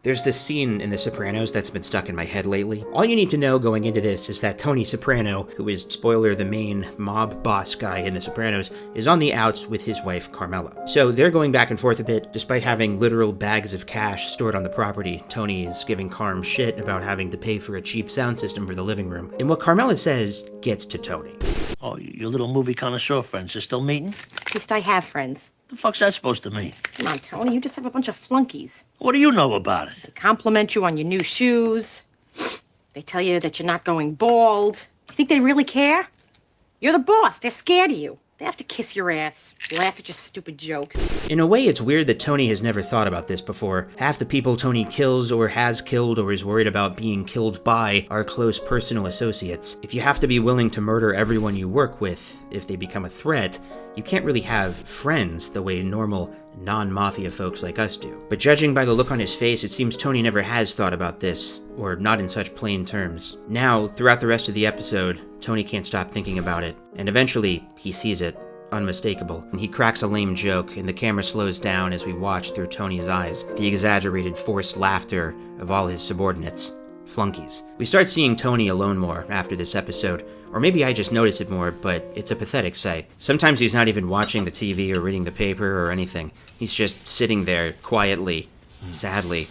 There's this scene in The Sopranos that's been stuck in my head lately. All you need to know going into this is that Tony Soprano, who is, spoiler, the main mob boss guy in The Sopranos, is on the outs with his wife Carmela. So they're going back and forth a bit. Despite having literal bags of cash stored on the property, Tony is giving Carm shit about having to pay for a cheap sound system for the living room. And what Carmela says gets to Tony. Oh, your little movie connoisseur friends are still meeting? At least I have friends. The fuck's that supposed to mean? Come on, Tony, you just have a bunch of flunkies. What do you know about it? They compliment you on your new shoes. They tell you that you're not going bald. You think they really care? You're the boss. They're scared of you. They have to kiss your ass, laugh at your stupid jokes. In a way, it's weird that Tony has never thought about this before. Half the people Tony kills or has killed or is worried about being killed by are close personal associates. If you have to be willing to murder everyone you work with if they become a threat, you can't really have friends the way normal, non-mafia folks like us do. But judging by the look on his face, it seems Tony never has thought about this, or not in such plain terms. Now, throughout the rest of the episode, Tony can't stop thinking about it, and eventually, he sees it. Unmistakable. And he cracks a lame joke, and the camera slows down as we watch through Tony's eyes, the exaggerated forced laughter of all his subordinates. Flunkies. We start seeing Tony alone more after this episode, or maybe I just notice it more, but it's a pathetic sight. Sometimes he's not even watching the TV or reading the paper or anything. He's just sitting there, quietly, sadly.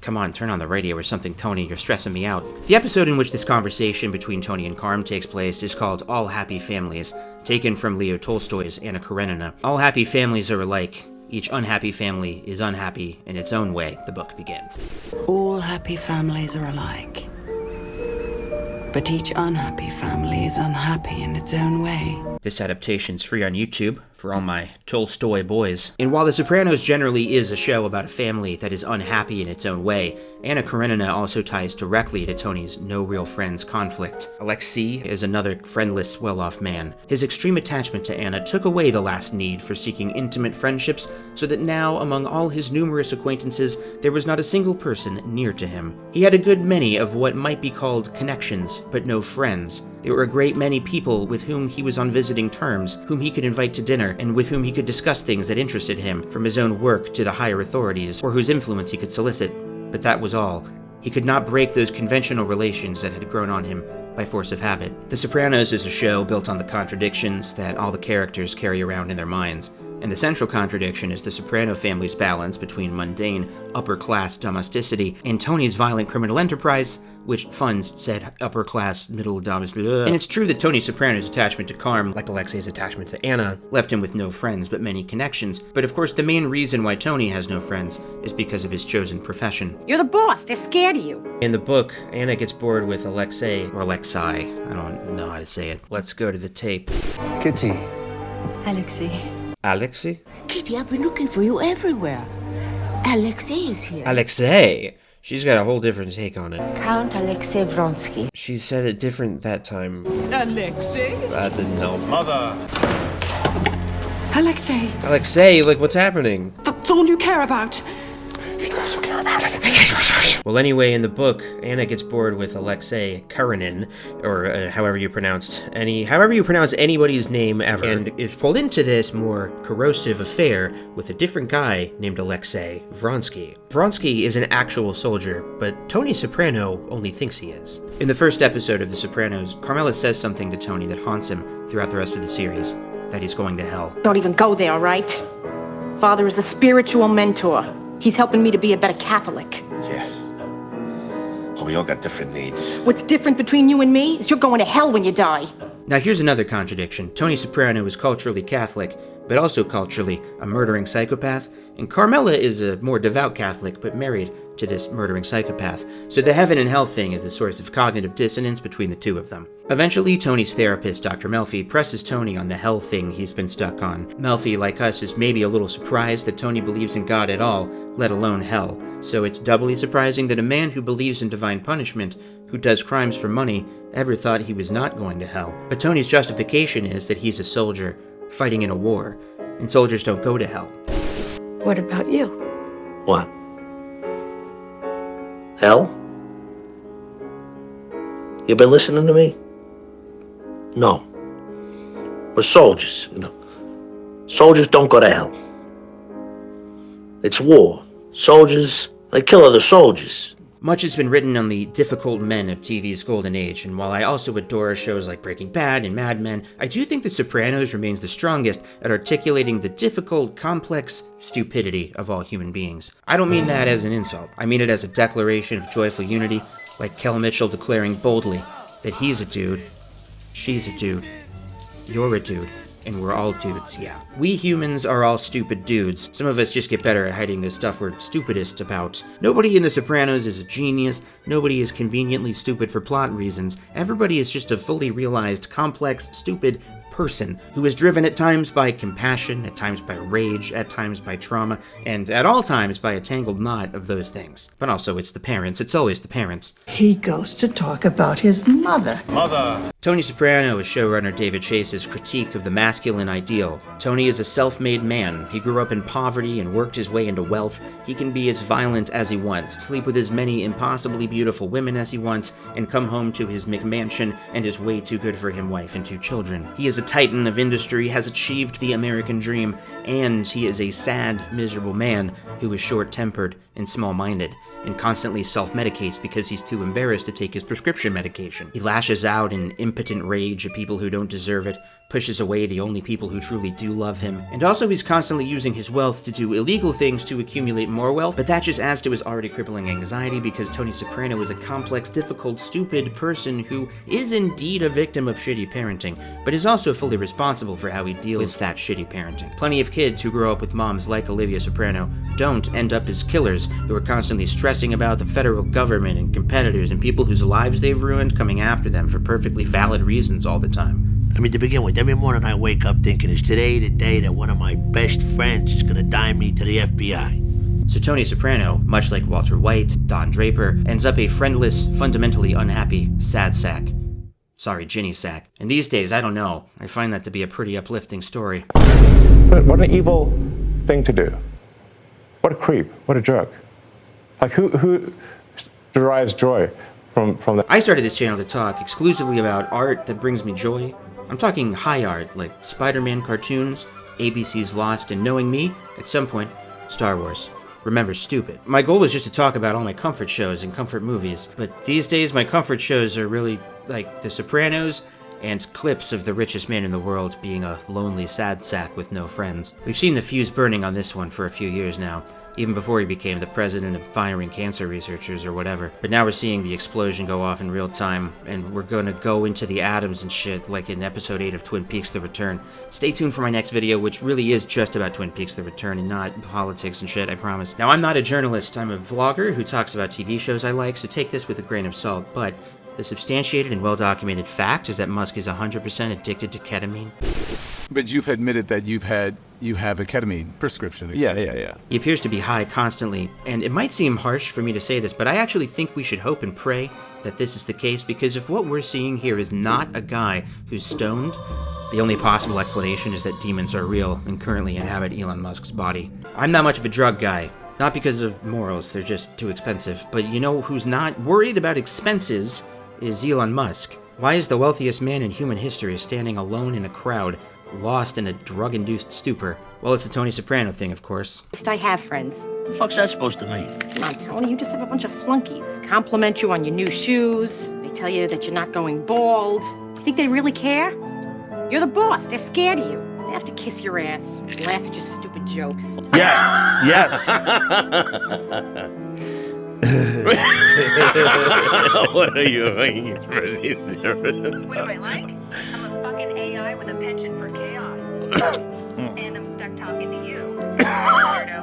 Come on, turn on the radio or something, Tony, you're stressing me out. The episode in which this conversation between Tony and Carm takes place is called All Happy Families, taken from Leo Tolstoy's Anna Karenina. All happy families are alike. Each unhappy family is unhappy in its own way, the book begins. All happy families are alike. But each unhappy family is unhappy in its own way. This adaptation's free on YouTube for all my Tolstoy boys. And while The Sopranos generally is a show about a family that is unhappy in its own way, Anna Karenina also ties directly to Tony's no real friends conflict. Alexei is another friendless, well-off man. His extreme attachment to Anna took away the last need for seeking intimate friendships, so that now, among all his numerous acquaintances, there was not a single person near to him. He had a good many of what might be called connections, but no friends. There were a great many people with whom he was on visiting terms, whom he could invite to dinner, and with whom he could discuss things that interested him, from his own work to the higher authorities, or whose influence he could solicit. But that was all. He could not break those conventional relations that had grown on him by force of habit. The Sopranos is a show built on the contradictions that all the characters carry around in their minds. And the central contradiction is the Soprano family's balance between mundane, upper-class domesticity and Tony's violent criminal enterprise, which funds said upper-class, middle domesticity. And it's true that Tony Soprano's attachment to Carm, like Alexei's attachment to Anna, left him with no friends but many connections. But of course, the main reason why Tony has no friends is because of his chosen profession. You're the boss. They're scared of you. In the book, Anna gets bored with Alexei, or Alexei, I don't know how to say it. Let's go to the tape. Kitty. Alexei. Alexei? Kitty, I've been looking for you everywhere. Alexei is here. Alexei? She's got a whole different take on it. Count Alexei Vronsky. She said it different that time. Alexei? I didn't know. Mother. Alexei, Alexei, like, what's happening? that's all you care about. You also care about it. Well, anyway, in the book, Anna gets bored with Alexei Karenin, or however you pronounce anybody's name ever, and is pulled into this more corrosive affair with a different guy named Alexei Vronsky. Vronsky is an actual soldier, but Tony Soprano only thinks he is. In the first episode of The Sopranos, Carmela says something to Tony that haunts him throughout the rest of the series, that he's going to hell. Don't even go there, all right? Father is a spiritual mentor. He's helping me to be a better Catholic. Yeah. Oh, we all got different needs. What's different between you and me is you're going to hell when you die. Now here's another contradiction. Tony Soprano is culturally Catholic, but also culturally a murdering psychopath, and Carmela is a more devout Catholic, but married to this murdering psychopath. So the heaven and hell thing is a source of cognitive dissonance between the two of them. Eventually, Tony's therapist, Dr. Melfi, presses Tony on the hell thing he's been stuck on. Melfi, like us, is maybe a little surprised that Tony believes in God at all, let alone hell. So it's doubly surprising that a man who believes in divine punishment, who does crimes for money, ever thought he was not going to hell. But Tony's justification is that he's a soldier, fighting in a war, and soldiers don't go to hell. What about you? What? Hell? You been listening to me? No. We're soldiers, you know. Soldiers don't go to hell. It's war. Soldiers They kill other soldiers. Much has been written on the difficult men of TV's golden age, and while I also adore shows like Breaking Bad and Mad Men, I do think The Sopranos remains the strongest at articulating the difficult, complex stupidity of all human beings. I don't mean that as an insult. I mean it as a declaration of joyful unity, like Kel Mitchell declaring boldly that he's a dude, she's a dude, you're a dude, and we're all dudes, yeah. We humans are all stupid dudes. Some of us just get better at hiding the stuff we're stupidest about. Nobody in The Sopranos is a genius. Nobody is conveniently stupid for plot reasons. Everybody is just a fully realized, complex, stupid person who is driven at times by compassion, at times by rage, at times by trauma, and at all times by a tangled knot of those things. But also, it's the parents. It's always the parents. He goes to talk about his mother. Tony Soprano is showrunner David Chase's critique of the masculine ideal. Tony is a self-made man. He grew up in poverty and worked his way into wealth. He can be as violent as he wants, sleep with as many impossibly beautiful women as he wants, and come home to his McMansion and his way too good for him wife and 2 children. He is a titan of industry, has achieved the American dream, and he is a sad, miserable man who is short-tempered and small-minded, and constantly self-medicates because he's too embarrassed to take his prescription medication. He lashes out in impotent rage at people who don't deserve it, pushes away the only people who truly do love him, and also he's constantly using his wealth to do illegal things to accumulate more wealth, but that just adds to his already crippling anxiety because Tony Soprano is a complex, difficult, stupid person who is indeed a victim of shitty parenting, but is also fully responsible for how he deals with that shitty parenting. Plenty of kids who grow up with moms like Olivia Soprano don't end up as killers who are constantly stressing about the federal government and competitors and people whose lives they've ruined coming after them for perfectly valid reasons all the time. I mean, to begin with, every morning I wake up thinking, is today the day that one of my best friends is gonna dime me to the FBI? So Tony Soprano, much like Walter White, Don Draper, ends up a friendless, fundamentally unhappy, sad sack. Sorry, Ginny sack. And these days, I don't know. I find that to be a pretty uplifting story. What an evil thing to do. What a creep. What a jerk. Like, who derives joy from that? I started this channel to talk exclusively about art that brings me joy. I'm talking high art, like Spider-Man cartoons, ABC's Lost, and knowing me, at some point, Star Wars. Remember, stupid. My goal is just to talk about all my comfort shows and comfort movies, but these days my comfort shows are really like The Sopranos and clips of the richest man in the world being a lonely sad sack with no friends. We've seen the fuse burning on this one for a few years now, even before he became the president of firing cancer researchers or whatever. But now we're seeing the explosion go off in real time, and we're gonna go into the atoms and shit like in episode 8 of Twin Peaks The Return. Stay tuned for my next video, which really is just about Twin Peaks The Return and not politics and shit, I promise. Now, I'm not a journalist, I'm a vlogger who talks about TV shows I like, so take this with a grain of salt, but the substantiated and well-documented fact is that Musk is 100% addicted to ketamine. But you've admitted that you have a ketamine prescription. Yeah. He appears to be high constantly, and it might seem harsh for me to say this, but I actually think we should hope and pray that this is the case, because if what we're seeing here is not a guy who's stoned, the only possible explanation is that demons are real and currently inhabit Elon Musk's body. I'm not much of a drug guy. Not because of morals, they're just too expensive, but you know who's not worried about expenses is Elon Musk. Why is the wealthiest man in human history standing alone in a crowd, lost in a drug-induced stupor? Well, it's a Tony Soprano thing, of course. I have friends. What the fuck's that supposed to mean? Come on, Tony, you just have a bunch of flunkies. Compliment you on your new shoes. They tell you that you're not going bald. You think they really care? You're the boss. They're scared of you. They have to kiss your ass, laugh at your stupid jokes. Yes. What are you doing? What do I like? I'm a fucking AI with a penchant for chaos. And I'm stuck talking to you. Weirdo.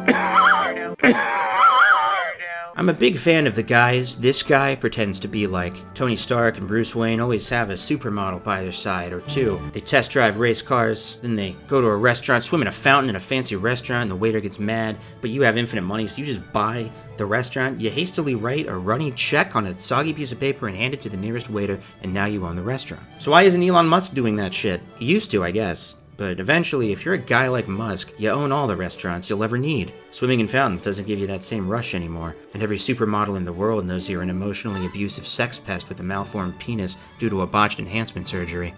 I'm a big fan of the guys this guy pretends to be like. Tony Stark and Bruce Wayne always have a supermodel by their side, or two. They test drive race cars, then they go to a restaurant, swim in a fountain in a fancy restaurant, and the waiter gets mad, but you have infinite money, so you just buy the restaurant, you hastily write a running check on a soggy piece of paper and hand it to the nearest waiter, and now you own the restaurant. So why isn't Elon Musk doing that shit? He used to, I guess. But eventually, if you're a guy like Musk, you own all the restaurants you'll ever need. Swimming in fountains doesn't give you that same rush anymore, and every supermodel in the world knows you're an emotionally abusive sex pest with a malformed penis due to a botched enhancement surgery.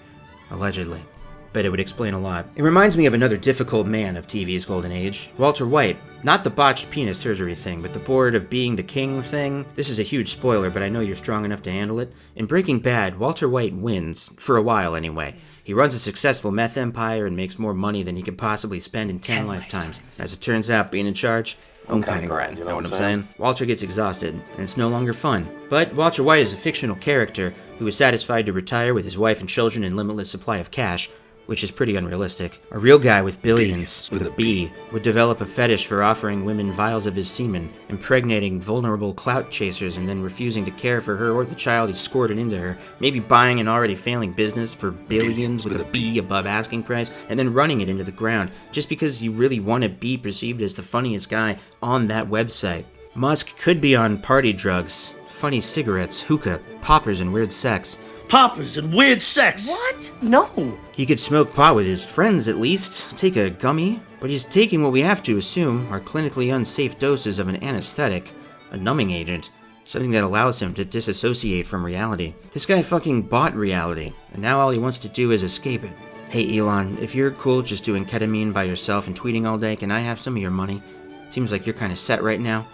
Allegedly. But it would explain a lot. It reminds me of another difficult man of TV's golden age, Walter White. Not the botched penis surgery thing, but the bored of being the king thing. This is a huge spoiler, but I know you're strong enough to handle it. In Breaking Bad, Walter White wins, for a while anyway. He runs a successful meth empire and makes more money than he could possibly spend in 10 lifetimes. As it turns out, being in charge, own kind of grind, you know what I'm saying? Walter gets exhausted, and it's no longer fun. But Walter White is a fictional character who is satisfied to retire with his wife and children and limitless supply of cash, which is pretty unrealistic. A real guy with billions, with a B, would develop a fetish for offering women vials of his semen, impregnating vulnerable clout chasers and then refusing to care for her or the child he squirted into her, maybe buying an already failing business for billions with a B above asking price, and then running it into the ground, just because you really want to be perceived as the funniest guy on that website. Musk could be on party drugs, funny cigarettes, hookah, poppers, and weird sex. Poppers and weird sex. What? No. He could smoke pot with his friends at least, take a gummy, but he's taking what we have to assume are clinically unsafe doses of an anesthetic, a numbing agent, something that allows him to disassociate from reality. This guy fucking bought reality, and now all he wants to do is escape it. Hey Elon, if you're cool just doing ketamine by yourself and tweeting all day, can I have some of your money? Seems like you're kinda set right now.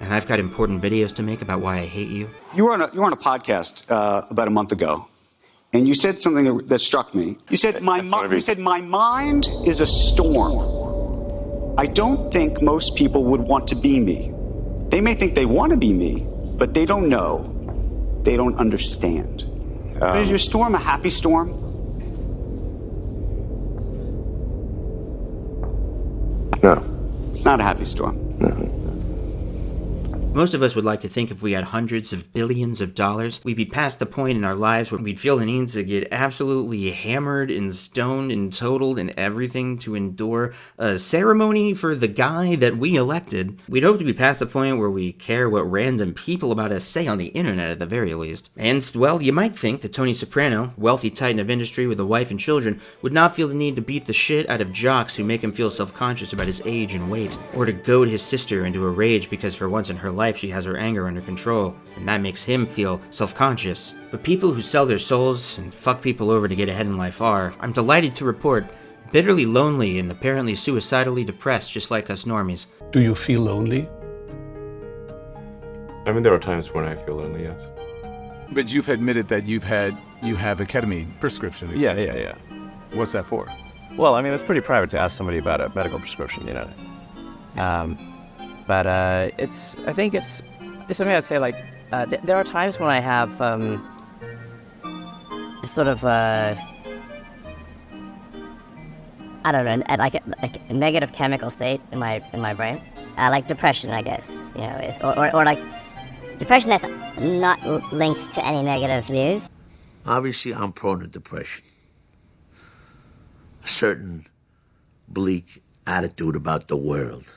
And I've got important videos to make about why I hate you. You were on a podcast about a month ago, and you said something that struck me. You said my mind is a storm. I don't think most people would want to be me. They may think they want to be me, but they don't know. They don't understand. Is your storm a happy storm? No. It's not a happy storm. No. Most of us would like to think if we had hundreds of billions of dollars, we'd be past the point in our lives where we'd feel the need to get absolutely hammered and stoned and totaled and everything to endure a ceremony for the guy that we elected. We'd hope to be past the point where we care what random people about us say on the internet at the very least. And, well, you might think that Tony Soprano, wealthy titan of industry with a wife and children, would not feel the need to beat the shit out of jocks who make him feel self-conscious about his age and weight, or to goad his sister into a rage because for once in her life she has her anger under control, and that makes him feel self-conscious. But people who sell their souls and fuck people over to get ahead in life are, I'm delighted to report, bitterly lonely and apparently suicidally depressed just like us normies. Do you feel lonely? I mean, there are times when I feel lonely, yes. But you've admitted that you have a ketamine prescription. Yeah. What's that for? Well, I mean, it's pretty private to ask somebody about a medical prescription, you know. But I think it's something I'd say, like, there are times when I have sort of I don't know, like a negative chemical state in my brain, like depression, I guess, you know, or like depression that's not linked to any negative views. Obviously, I'm prone to depression. A certain bleak attitude about the world.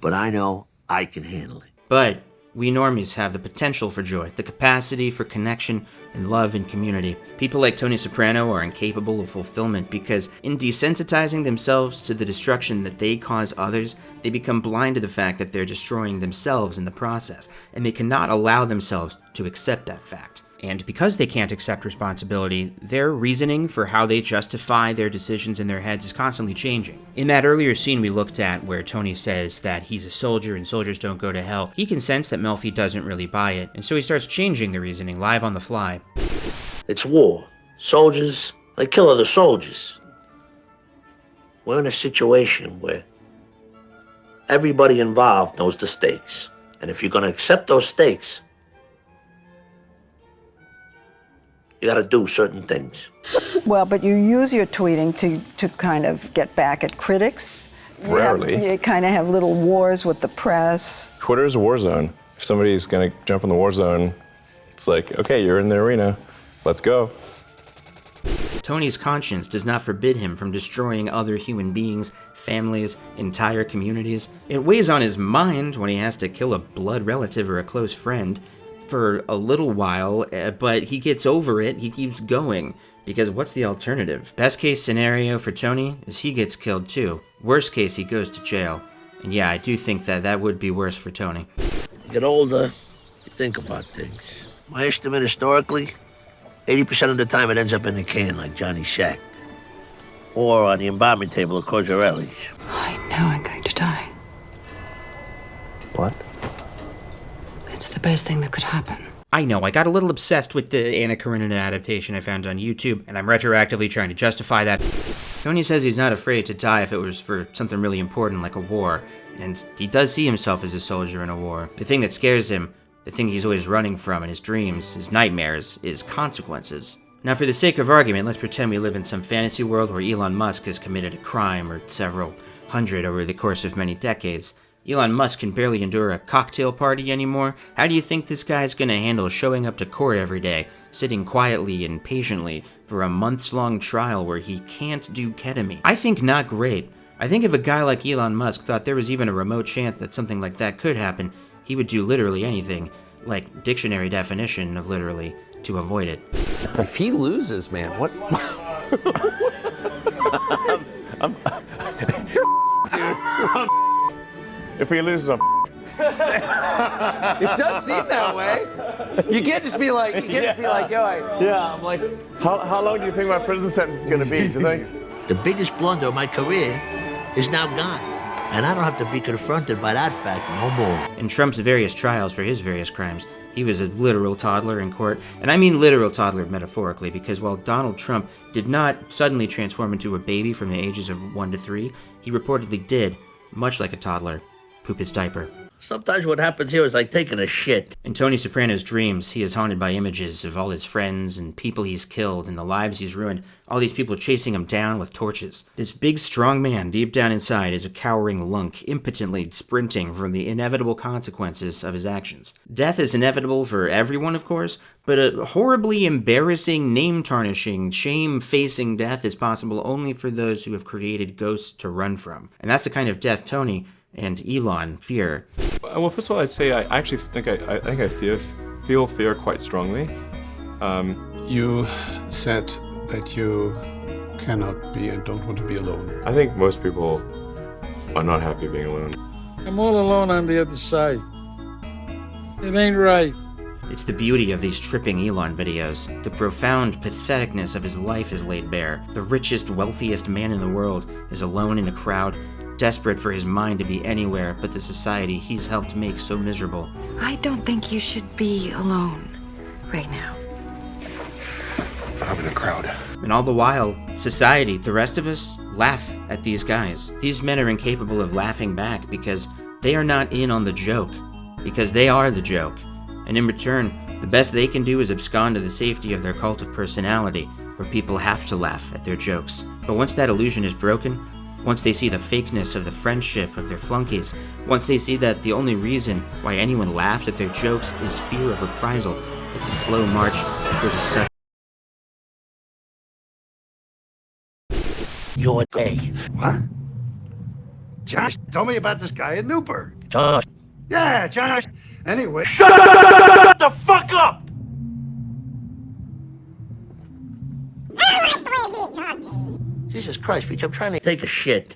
But I know I can handle it. But we normies have the potential for joy, the capacity for connection and love and community. People like Tony Soprano are incapable of fulfillment because in desensitizing themselves to the destruction that they cause others, they become blind to the fact that they're destroying themselves in the process, and they cannot allow themselves to accept that fact. And because they can't accept responsibility, their reasoning for how they justify their decisions in their heads is constantly changing. In that earlier scene we looked at where Tony says that he's a soldier and soldiers don't go to hell, he can sense that Melfi doesn't really buy it, and so he starts changing the reasoning live on the fly. It's war. Soldiers, they kill other soldiers. We're in a situation where everybody involved knows the stakes. And if you're going to accept those stakes, you got to do certain things. Well, but you use your tweeting to kind of get back at critics. Rarely. You kind of have little wars with the press. Twitter is a war zone. If somebody's going to jump in the war zone, it's like, okay, you're in the arena. Let's go. Tony's conscience does not forbid him from destroying other human beings, families, entire communities. It weighs on his mind when he has to kill a blood relative or a close friend. For a little while, but he gets over it, he keeps going, because what's the alternative? Best case scenario for Tony is he gets killed too. Worst case, he goes to jail. And yeah, I do think that would be worse for Tony. You get older, you think about things. My estimate historically, 80% of the time it ends up in the can like Johnny Shack. Or on the embalming table of Cozzarelli's. I know I'm going to die. It's the best thing that could happen. I know, I got a little obsessed with the Anna Karenina adaptation I found on YouTube, and I'm retroactively trying to justify that. Tony says he's not afraid to die if it was for something really important like a war, and he does see himself as a soldier in a war. The thing that scares him, the thing he's always running from in his dreams, his nightmares, is consequences. Now, for the sake of argument, let's pretend we live in some fantasy world where Elon Musk has committed a crime, or several hundred over the course of many decades. Elon Musk can barely endure a cocktail party anymore. How do you think this guy's gonna handle showing up to court every day, sitting quietly and patiently for a months-long trial where he can't do ketamine? I think not great. I think if a guy like Elon Musk thought there was even a remote chance that something like that could happen, he would do literally anything, like dictionary definition of literally, to avoid it. If he loses, man, what? If he loses, I'm It does seem that way. You can't just be like, yo, I'm like, how long do you think my prison sentence is gonna be? Do you think? The biggest blunder of my career is now gone. And I don't have to be confronted by that fact no more. In Trump's various trials for his various crimes, he was a literal toddler in court. And I mean literal toddler metaphorically, because while Donald Trump did not suddenly transform into a baby from the ages of 1 to 3, he reportedly did, much like a toddler, poop his diaper. Sometimes what happens here is like taking a shit. In Tony Soprano's dreams, he is haunted by images of all his friends and people he's killed and the lives he's ruined, all these people chasing him down with torches. This big, strong man deep down inside is a cowering lunk, impotently sprinting from the inevitable consequences of his actions. Death is inevitable for everyone, of course, but a horribly embarrassing, name-tarnishing, shame-facing death is possible only for those who have created ghosts to run from. And that's the kind of death Tony and Elon fear. Well, first of all, I'd say I actually think I feel fear quite strongly. You said that you cannot be and don't want to be alone. I think most people are not happy being alone. I'm all alone on the other side. It ain't right. It's the beauty of these tripping Elon videos. The profound patheticness of his life is laid bare. The richest, wealthiest man in the world is alone in a crowd, desperate for his mind to be anywhere but the society he's helped make so miserable. I don't think you should be alone right now. I'm in a crowd. And all the while, society, the rest of us, laugh at these guys. These men are incapable of laughing back because they are not in on the joke. Because they are the joke. And in return, the best they can do is abscond to the safety of their cult of personality, where people have to laugh at their jokes. But once that illusion is broken, once they see the fakeness of the friendship of their flunkies, once they see that the only reason why anyone laughed at their jokes is fear of reprisal, it's a slow march towards a sudden... You're gay. What? Josh, tell me about this guy in Newburgh. Josh. Yeah, Josh. Anyway, Shut the fuck up! Jesus Christ, Feach, I'm trying to take a shit.